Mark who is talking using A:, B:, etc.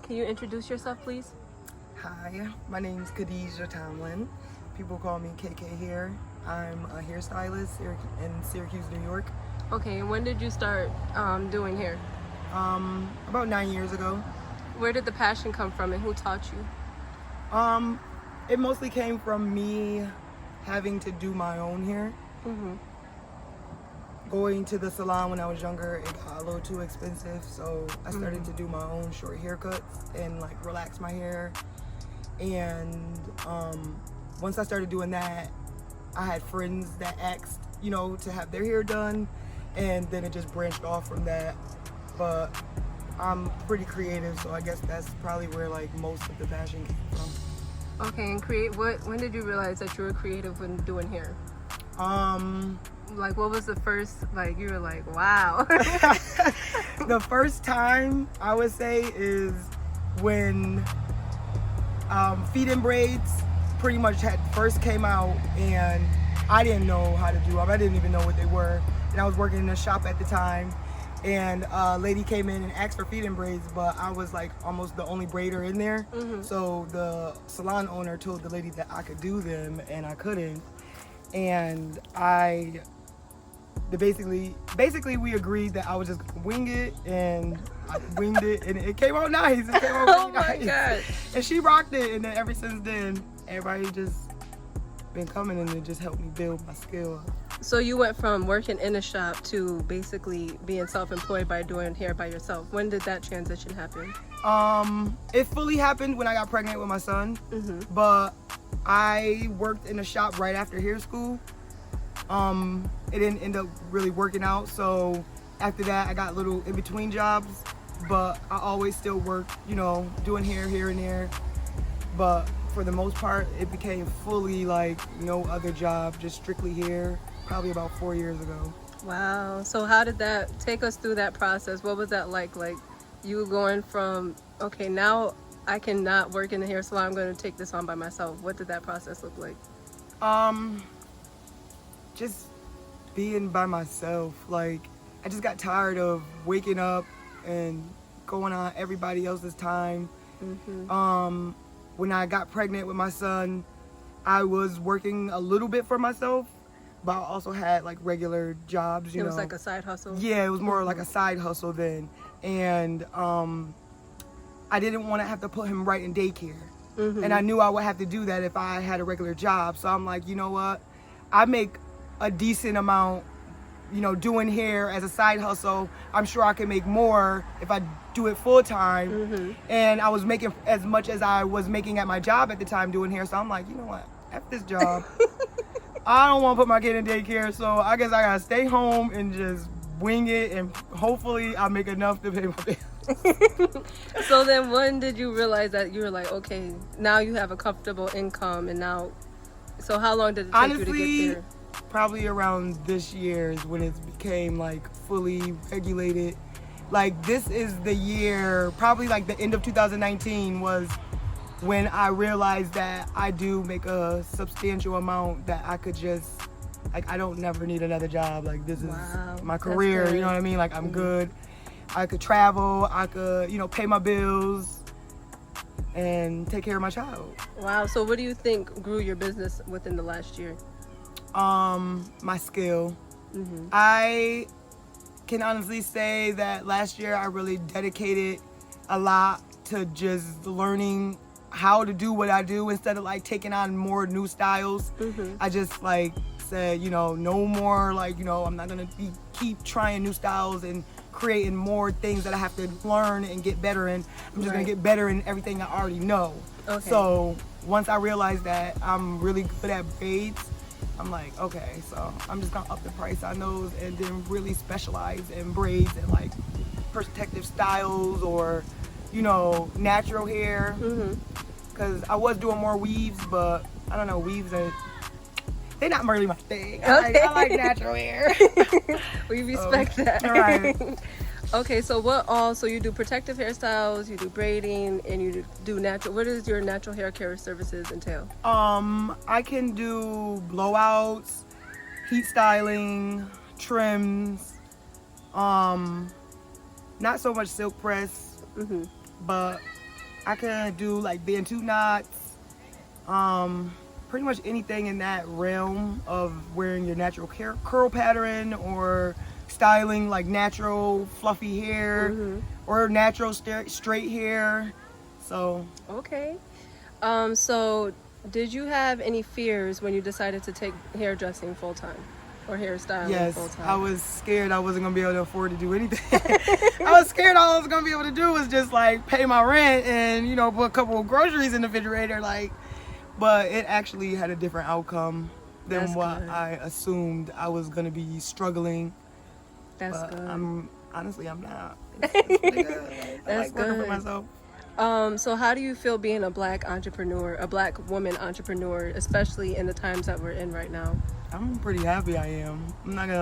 A: Can you introduce yourself, please?
B: Hi, my name is Khadesia Tomlin. People call me KAYKAYHAIR. I'm a hairstylist in Syracuse, New York.
A: Okay, and when did you start doing hair?
B: About 9 years ago.
A: Where did the passion come from and who taught you?
B: It mostly came from me having to do my own hair. Going to the salon when I was younger, it got a little too expensive, so I started to do my own short haircuts and like relax my hair. And once I started doing that, I had friends that asked, to have their hair done, and then it just branched off from that. But I'm pretty creative, so I guess that's probably where like most of the passion came from.
A: Okay, and when did you realize that you were creative when doing hair? Like, what was the first, like, you were like, wow.
B: The first time I would say is when feed-in braids pretty much had first came out, and I didn't know how to do them. I didn't even know what they were. And I was working in a shop at the time, and a lady came in and asked for feed-in braids, but I was like almost the only braider in there. So the salon owner told the lady that I could do them, and I couldn't. And basically we agreed that I was just gonna wing it, and I winged it, and it came out nice. It came out really nice.
A: God.
B: And she rocked it, and then ever since then, everybody just been coming, and it just helped me build my skill.
A: So you went from working in a shop to basically being self-employed by doing hair by yourself. When did that transition happen?
B: It fully happened when I got pregnant with my son, but I worked in a shop right after hair school. It didn't end up really working out, so after that I got little in-between jobs, but I always still worked, doing hair here and there. But for the most part, it became fully like no other job, just strictly hair, probably about 4 years ago.
A: Wow. So how did that, take us through that process? What was that like you going from, okay, now I cannot work in the hair salon, I'm going to take this on by myself. What did that process look like?
B: Just being by myself. Like, I just got tired of waking up and going on everybody else's time. When I got pregnant with my son, I was working a little bit for myself, but I also had like regular jobs,
A: It was like a side hustle?
B: Yeah, it was more like a side hustle then. And I didn't want to have to put him right in daycare. And I knew I would have to do that if I had a regular job. So I'm like, you know what? I make a decent amount, doing hair as a side hustle. I'm sure I can make more if I do it full time. And I was making as much as I was making at my job at the time doing hair. So I'm like, you know what? F this job. I don't want to put my kid in daycare, so I guess I gotta stay home and just wing it, and hopefully I make enough to pay my bills.
A: So then when did you realize that you were like, okay, now you have a comfortable income, and now, so how long did it take you to get there?
B: Probably around this year is when it became like fully regulated. Like, this is the year, probably like the end of 2019 was when I realized that I do make a substantial amount that I could just, like, I don't never need another job. Like, this is my career, you know what I mean? Like, I'm good. I could travel, I could, pay my bills and take care of my child.
A: Wow. So what do you think grew your business within the last year?
B: My skill. I can honestly say that last year I really dedicated a lot to just learning how to do what I do instead of like taking on more new styles. I just like said, no more like, I'm not gonna keep trying new styles and creating more things that I have to learn and get better in. I'm just gonna get better in everything I already know. So once I realized that I'm really good at braids, I'm like, okay, so I'm just gonna up the price on those and then really specialize in braids and like protective styles or, natural hair. Because I was doing more weaves, but I don't know, weaves they're not really my thing. I like natural hair.
A: We respect that.
B: Right.
A: Okay, so so you do protective hairstyles, you do braiding, and you do natural. What does your natural hair care services entail?
B: I can do blowouts, heat styling, trims, not so much silk press, but I can do like bantu knots, pretty much anything in that realm of wearing your natural curl pattern or styling like natural fluffy hair or natural straight hair. So
A: Okay. So did you have any fears when you decided to take hairdressing full time or hairstyling full
B: yes,
A: time?
B: I was scared I wasn't gonna be able to afford to do anything. I was scared all I was gonna be able to do was just like pay my rent and, you know, put a couple of groceries in the refrigerator, like. But it actually had a different outcome than
A: That's
B: what
A: good.
B: I assumed I was gonna be struggling.
A: That's
B: But
A: good.
B: I'm not. It's pretty good. I
A: That's
B: like working for
A: good.
B: myself.
A: So how do you feel being a black entrepreneur, a black woman entrepreneur, especially in the times that we're in right now?
B: I'm pretty happy I am. I'm not gonna